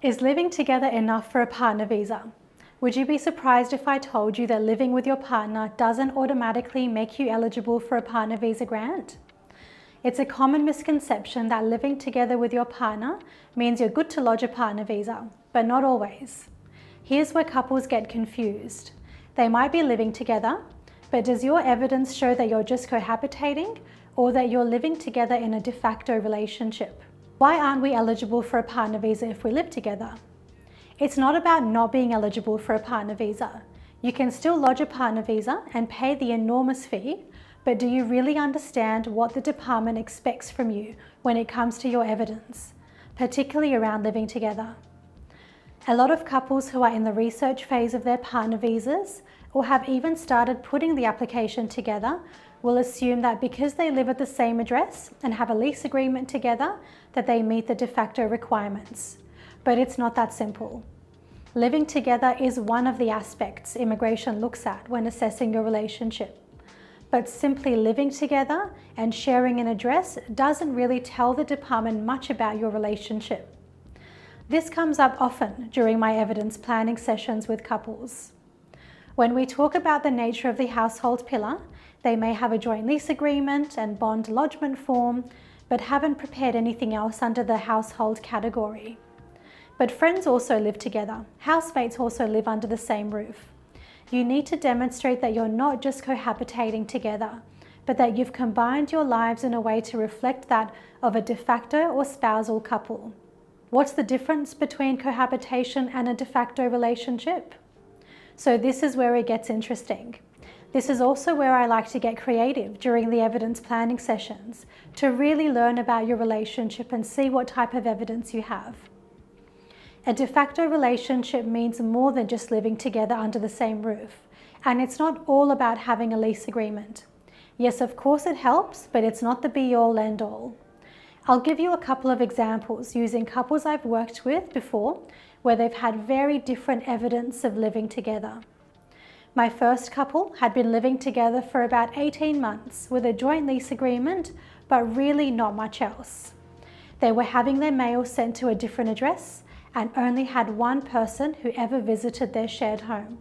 Is living together enough for a partner visa? Would you be surprised if I told you that living with your partner doesn't automatically make you eligible for a partner visa grant? It's a common misconception that living together with your partner means you're good to lodge a partner visa, but not always. Here's where couples get confused. They might be living together, but does your evidence show that you're just cohabitating or that you're living together in a de facto relationship? Why aren't we eligible for a partner visa if we live together? It's not about not being eligible for a partner visa. You can still lodge a partner visa and pay the enormous fee, but do you really understand what the department expects from you when it comes to your evidence, particularly around living together? A lot of couples who are in the research phase of their partner visas or have even started putting the application together will assume that because they live at the same address and have a lease agreement together, that they meet the de facto requirements. But it's not that simple. Living together is one of the aspects immigration looks at when assessing your relationship. But simply living together and sharing an address doesn't really tell the department much about your relationship. This comes up often during my evidence planning sessions with couples. When we talk about the nature of the household pillar, they may have a joint lease agreement and bond lodgement form, but haven't prepared anything else under the household category. But friends also live together. Housemates also live under the same roof. You need to demonstrate that you're not just cohabitating together, but that you've combined your lives in a way to reflect that of a de facto or spousal couple. What's the difference between cohabitation and a de facto relationship? So this is where it gets interesting. This is also where I like to get creative during the evidence planning sessions to really learn about your relationship and see what type of evidence you have. A de facto relationship means more than just living together under the same roof, and it's not all about having a lease agreement. Yes, of course it helps, but it's not the be-all end-all. I'll give you a couple of examples using couples I've worked with before where they've had very different evidence of living together. My first couple had been living together for about 18 months with a joint lease agreement, but really not much else. They were having their mail sent to a different address and only had one person who ever visited their shared home.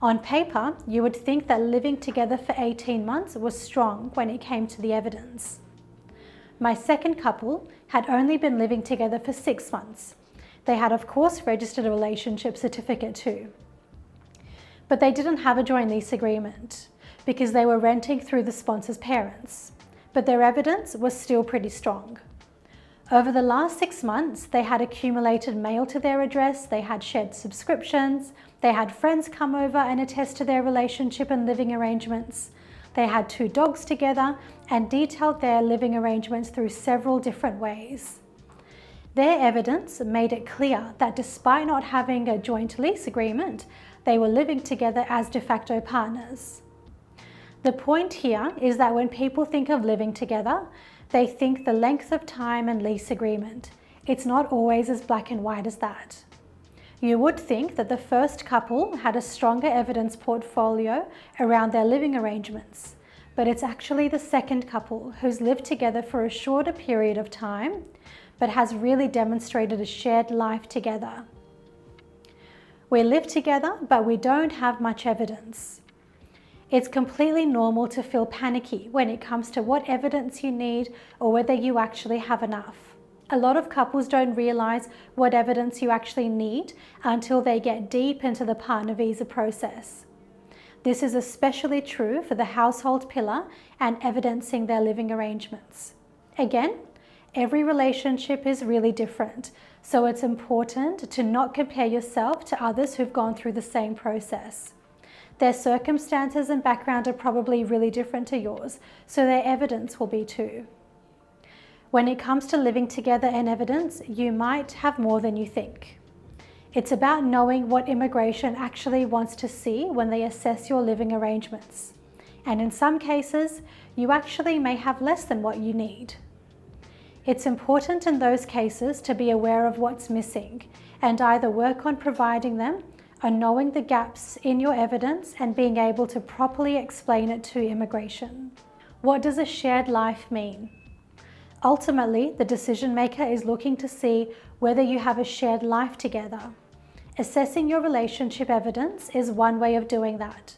On paper, you would think that living together for 18 months was strong when it came to the evidence. My second couple had only been living together for 6 months. They had, of course, registered a relationship certificate too. But they didn't have a joint lease agreement because they were renting through the sponsor's parents. But their evidence was still pretty strong. Over the last 6 months, they had accumulated mail to their address, they had shared subscriptions, they had friends come over and attest to their relationship and living arrangements. They had 2 dogs together and detailed their living arrangements through several different ways. Their evidence made it clear that despite not having a joint lease agreement, they were living together as de facto partners. The point here is that when people think of living together, they think the length of time and lease agreement. It's not always as black and white as that. You would think that the first couple had a stronger evidence portfolio around their living arrangements, but it's actually the second couple who's lived together for a shorter period of time, but has really demonstrated a shared life together. We live together, but we don't have much evidence. It's completely normal to feel panicky when it comes to what evidence you need or whether you actually have enough. A lot of couples don't realize what evidence you actually need until they get deep into the partner visa process. This is especially true for the household pillar and evidencing their living arrangements. Again, every relationship is really different, so it's important to not compare yourself to others who've gone through the same process. Their circumstances and background are probably really different to yours, so their evidence will be too. When it comes to living together and evidence, you might have more than you think. It's about knowing what immigration actually wants to see when they assess your living arrangements. And in some cases, you actually may have less than what you need. It's important in those cases to be aware of what's missing and either work on providing them or knowing the gaps in your evidence and being able to properly explain it to immigration. What does a shared life mean? Ultimately, the decision maker is looking to see whether you have a shared life together. Assessing your relationship evidence is one way of doing that.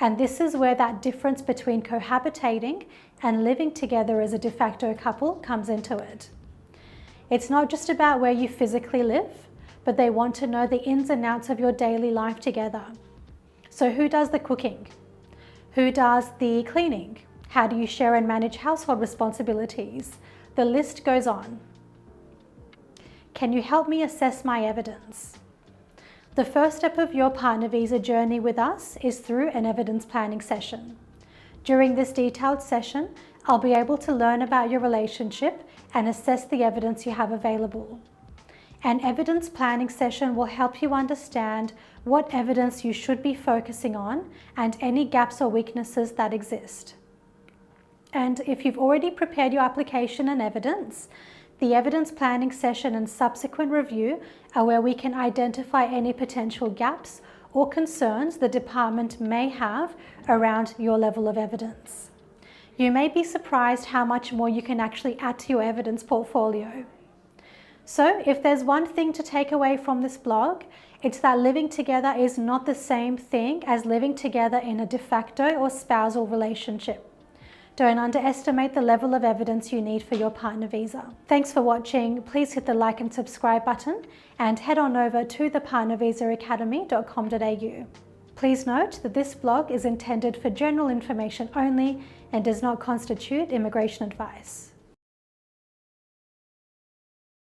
And this is where that difference between cohabitating and living together as a de facto couple comes into it. It's not just about where you physically live, but they want to know the ins and outs of your daily life together. So who does the cooking? Who does the cleaning? How do you share and manage household responsibilities? The list goes on. Can you help me assess my evidence? The first step of your partner visa journey with us is through an evidence planning session. During this detailed session, I'll be able to learn about your relationship and assess the evidence you have available. An evidence planning session will help you understand what evidence you should be focusing on and any gaps or weaknesses that exist. And if you've already prepared your application and evidence, the evidence planning session and subsequent review are where we can identify any potential gaps or concerns the department may have around your level of evidence. You may be surprised how much more you can actually add to your evidence portfolio. So if there's one thing to take away from this blog, it's that living together is not the same thing as living together in a de facto or spousal relationship. Don't underestimate the level of evidence you need for your partner visa. Thanks for watching. Please hit the like and subscribe button and head on over to thepartnervisaacademy.com.au. Please note that this blog is intended for general information only and does not constitute immigration advice.